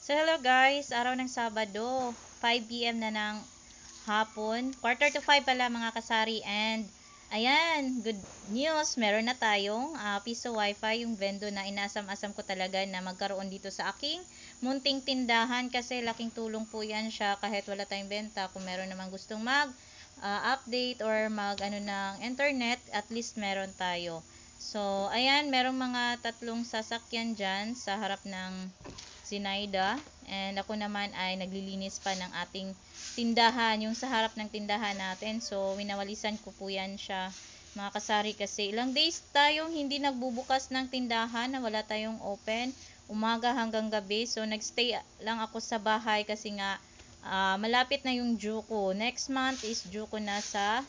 So hello guys, araw ng Sabado, 5 PM na ng hapon, quarter to 5 pala mga kasari, and ayan, good news, meron na tayong piso wifi, yung vendo na inasam-asam ko talaga na magkaroon dito sa aking munting tindahan, kasi laking tulong po yan siya kahit wala tayong benta. Kung meron naman gustong mag update or mag ano ng internet, at least meron tayo. So ayan, merong mga tatlong sasakyan dyan sa harap ng Zinaida, and ako naman ay naglilinis pa ng ating tindahan, yung sa harap ng tindahan natin. So winawalisan ko po yan siya mga kasari, kasi ilang days tayong hindi nagbubukas ng tindahan, na wala tayong open umaga hanggang gabi. So nagstay lang ako sa bahay kasi nga malapit na yung due ko. Next month is due ko na sa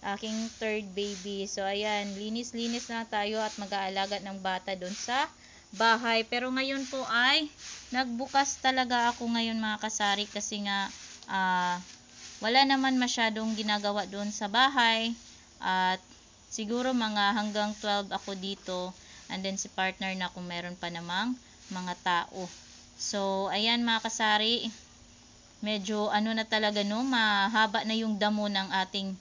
aking third baby. So ayan, linis-linis na tayo at mag-aalaga ng bata doon sa bahay. Pero ngayon po ay nagbukas talaga ako ngayon mga kasari, kasi nga wala naman masyadong ginagawa doon sa bahay, at siguro mga hanggang 12 ako dito, and then si partner na kung meron pa namang mga tao. So ayan mga kasari, medyo ano na talaga, no, mahaba na yung damo ng ating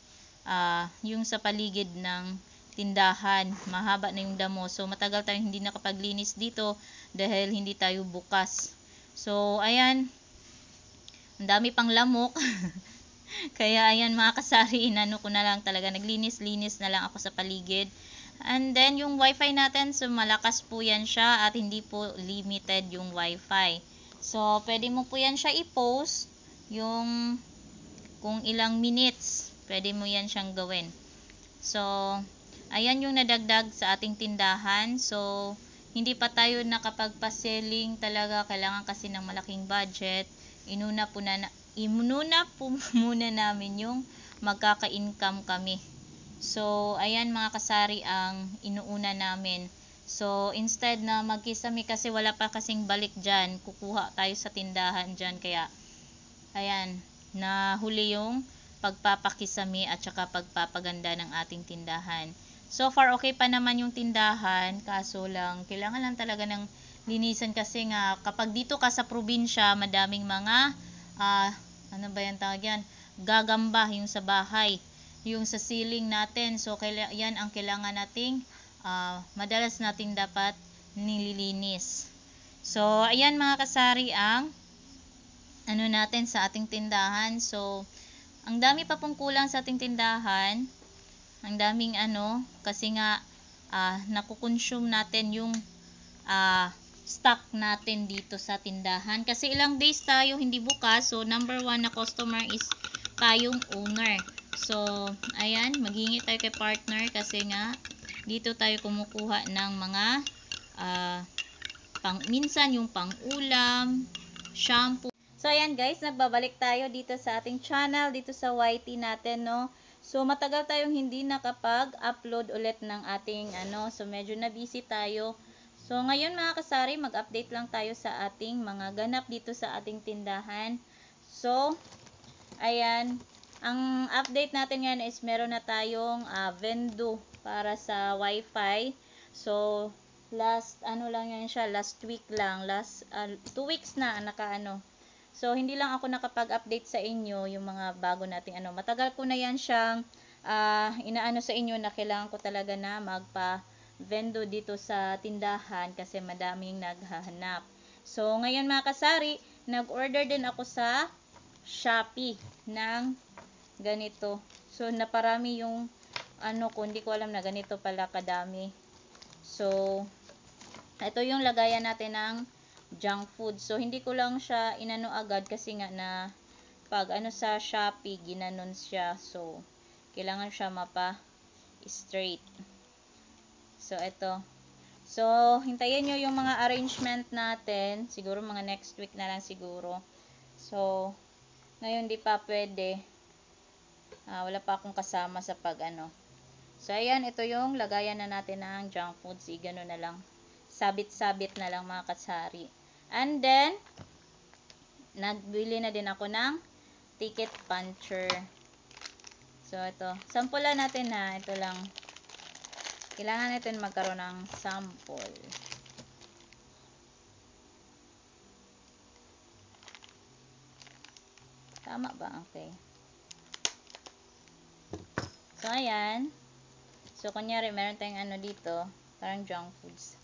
yung sa paligid ng tindahan, mahaba na yung damo. So matagal tayong hindi nakapaglinis dito dahil hindi tayo bukas. So ayan, ang dami pang lamok. Kaya ayan mga kasari, inano ko na lang talaga, naglinis-linis na lang ako sa paligid. And then yung wifi natin, so malakas po yan siya at hindi po limited yung wifi. So pwede mo po yan siya i-post, yung kung ilang minutes pwede mo yan siyang gawin. So ayan yung nadagdag sa ating tindahan. So hindi pa tayo nakapagpa-selling talaga, kailangan kasi ng malaking budget. Inuna po muna namin yung magkaka-income kami. So ayan mga kasari ang inuuna namin. So instead na magkisami, kasi wala pa kasing balik dyan, kukuha tayo sa tindahan dyan, kaya ayan, nahuli yung pagpapakisami at saka pagpapaganda ng ating tindahan. So far okay pa naman yung tindahan, kaso lang kailangan lang talaga ng linisan, kasi nga kapag dito ka sa probinsya, madaming mga ano ba yan tawag yan, gagamba yung sa bahay, yung sa ceiling natin. So yan ang kailangan nating madalas nating dapat nililinis. So ayan mga kasari ang ano natin sa ating tindahan. So ang dami pa pong kulang sa ating tindahan, ang daming ano, kasi nga nakukonsume natin yung stock natin dito sa tindahan, kasi ilang days tayo hindi bukas. So number 1 na customer is tayong owner. So ayan, maghingi tayo kay partner, kasi nga dito tayo kumukuha ng mga minsan yung pang ulam, shampoo. So ayan guys, nagbabalik tayo dito sa ating channel, dito sa YT natin, no. So matagal tayong hindi nakapag-upload ulit ng ating ano, so medyo na busy tayo. So ngayon mga kasari, mag-update lang tayo sa ating mga ganap dito sa ating tindahan. So ayan, ang update natin ngayon is meron na tayong vendo para sa wifi. So last ano lang yan siya, last week lang, last 2 weeks na nakaano. So hindi lang ako nakapag-update sa inyo yung mga bago nating ano. Matagal ko na yan siyang inaano sa inyo, na kailangan ko talaga na magpa-vendo dito sa tindahan, kasi madaming naghahanap. So ngayon mga kasari, nag-order din ako sa Shopee ng ganito. So naparami yung ano ko, hindi ko alam na ganito pala kadami. So ito yung lagayan natin ng junk food. So hindi ko lang siya inano agad, kasi nga na pag ano sa Shopee ginanon siya. So kailangan siya mapa straight. So ito. So hintayin nyo yung mga arrangement natin, siguro mga next week na lang siguro. So ngayon di pa pwede, wala pa akong kasama sa pag ano. So ayan, ito yung lagayan na natin ng junk food. Gano na lang, sabit-sabit na lang mga kasari. And then nagbili na din ako ng ticket puncher. So ito, sample lang natin na ito lang. Kailangan natin magkaroon ng sample. Tama ba? Okay. So, ayan. So, kunyari, meron tayong ano dito. Parang junk foods.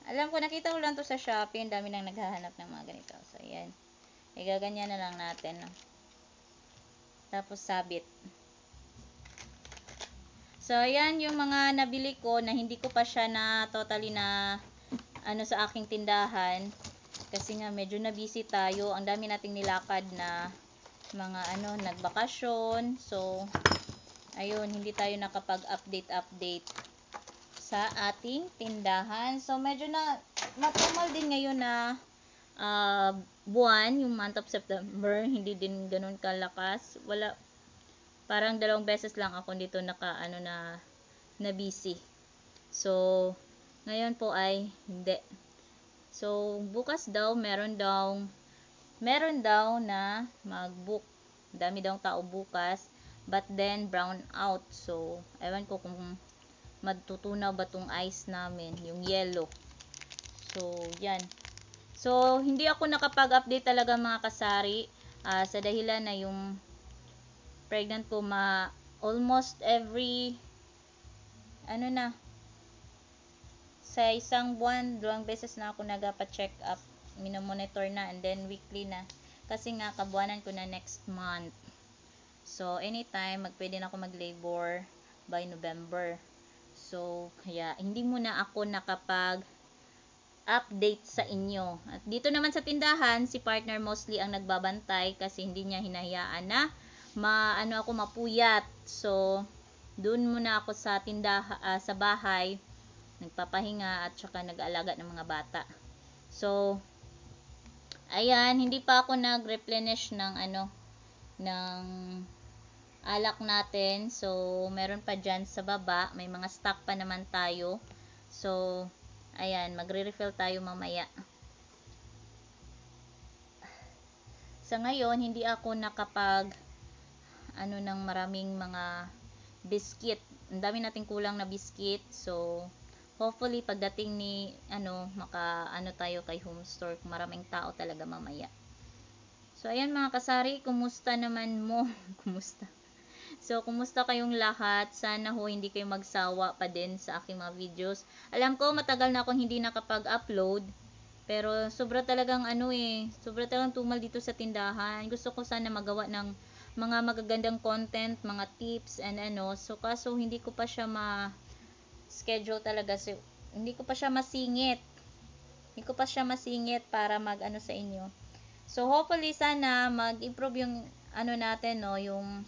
Alam ko, nakita ko lang to sa Shopee. Ang dami nang naghahanap ng mga ganito. So, ayan. Igaganyan na lang natin. No? Tapos, sabit. So, ayan yung mga nabili ko na hindi ko pa siya na totally na ano sa aking tindahan. Kasi nga, medyo na busy tayo. Ang dami nating nilakad na mga ano, nagbakasyon. So, ayun, hindi tayo nakapag-update sa ating tindahan. So, medyo na natumal din ngayon na buwan, yung month of September. Hindi din ganun kalakas. Wala, parang 2 beses lang ako dito ano na busy. So, ngayon po ay hindi. So, bukas daw, meron daw na mag-book. Dami daw tao bukas. But then, brown out. So, ewan ko kung matutunaw ba tong ice namin. Yung yellow. So, yan. So, hindi ako nakapag-update talaga mga kasari. Sa dahilan na yung pregnant ko almost every ano na sa isang buwan, 2 beses na ako nagpa-check up, minomonitor na, and then weekly na. Kasi nga, kabuanan ko na next month. So, anytime, pwede na ako mag-labor by November. So, kaya, hindi muna ako nakapag-update sa inyo. At dito naman sa tindahan, si partner mostly ang nagbabantay kasi hindi niya hinahayaan na ako mapuyat. So, doon muna ako sa tindahan, sa bahay, nagpapahinga at saka nag-aalaga ng mga bata. So, ayan, hindi pa ako nag-replenish ng ng alak natin. So, meron pa dyan sa baba. May mga stock pa naman tayo. So, ayan, magre-refill tayo mamaya. Sa ngayon, hindi ako nakapag ng maraming mga biscuit. Ang dami nating kulang na biscuit. So, hopefully, pagdating ni, tayo kay home store, maraming tao talaga mamaya. So, ayan mga kasari, kumusta naman mo? Kumusta? So, kumusta kayong lahat? Sana ho, hindi kayo magsawa pa din sa aking mga videos. Alam ko, matagal na akong hindi nakapag-upload. Pero, sobra talagang sobra talagang tumal dito sa tindahan. Gusto ko sana magawa ng mga magagandang content, mga tips, and So, kaso, hindi ko pa siya schedule talaga. So, hindi ko pa siya masingit. Hindi ko pa siya masingit para sa inyo. So, hopefully sana mag-improve yung natin, no, yung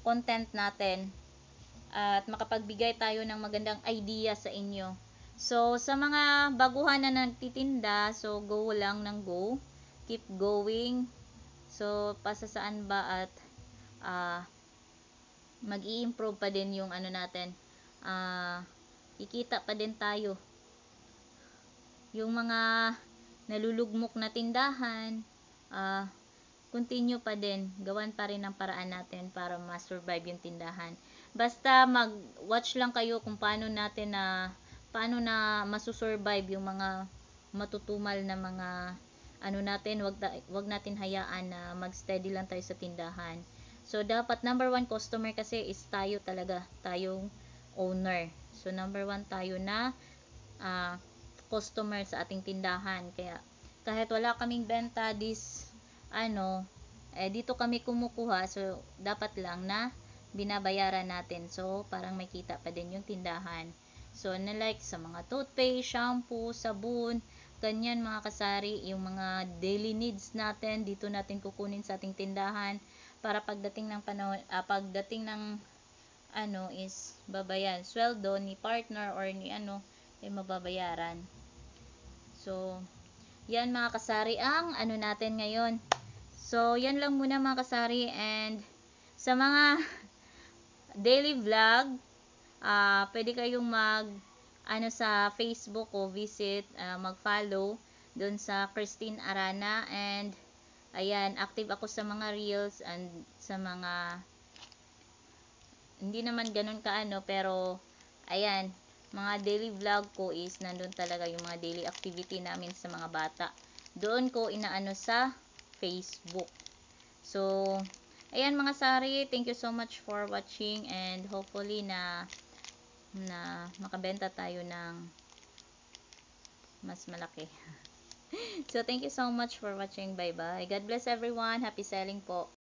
content natin. At makapagbigay tayo ng magandang idea sa inyo. So, sa mga baguhan na nagtitinda, so go lang ng go. Keep going. So, pasasaan ba at mag-i-improve pa din yung natin. Kikita pa din tayo. Yung mga nalulugmok na tindahan, continue pa din. Gawan pa rin ang paraan natin para ma-survive yung tindahan. Basta mag-watch lang kayo kung paano na masusurvive yung mga matutumal na mga natin. Wag natin hayaan na mag-steady lang tayo sa tindahan. So, dapat number 1 customer kasi is tayo talaga. Tayong owner. So, number 1 tayo na customer sa ating tindahan. Kaya, kahit wala kaming benta dito kami kumukuha. So, dapat lang na binabayaran natin. So, parang may kita pa din yung tindahan. So, like sa mga toothpaste, shampoo, sabon, ganyan mga kasari, yung mga daily needs natin, dito natin kukunin sa ating tindahan para pagdating ng panahon, is babayan sweldo ni partner or ni mababayaran. So, yan mga kasari ang natin ngayon. So, yan lang muna mga kasari, and sa mga daily vlog, pwede kayong sa Facebook o visit, mag-follow doon sa Christine Arana, and ayan, active ako sa mga reels and sa mga hindi naman ganun pero ayan, mga daily vlog ko is nandun talaga yung mga daily activity namin sa mga bata. Doon ko inaano sa Facebook. So, ayan mga sari, thank you so much for watching and hopefully na makabenta tayo ng mas malaki. So, thank you so much for watching. Bye-bye. God bless everyone. Happy selling po.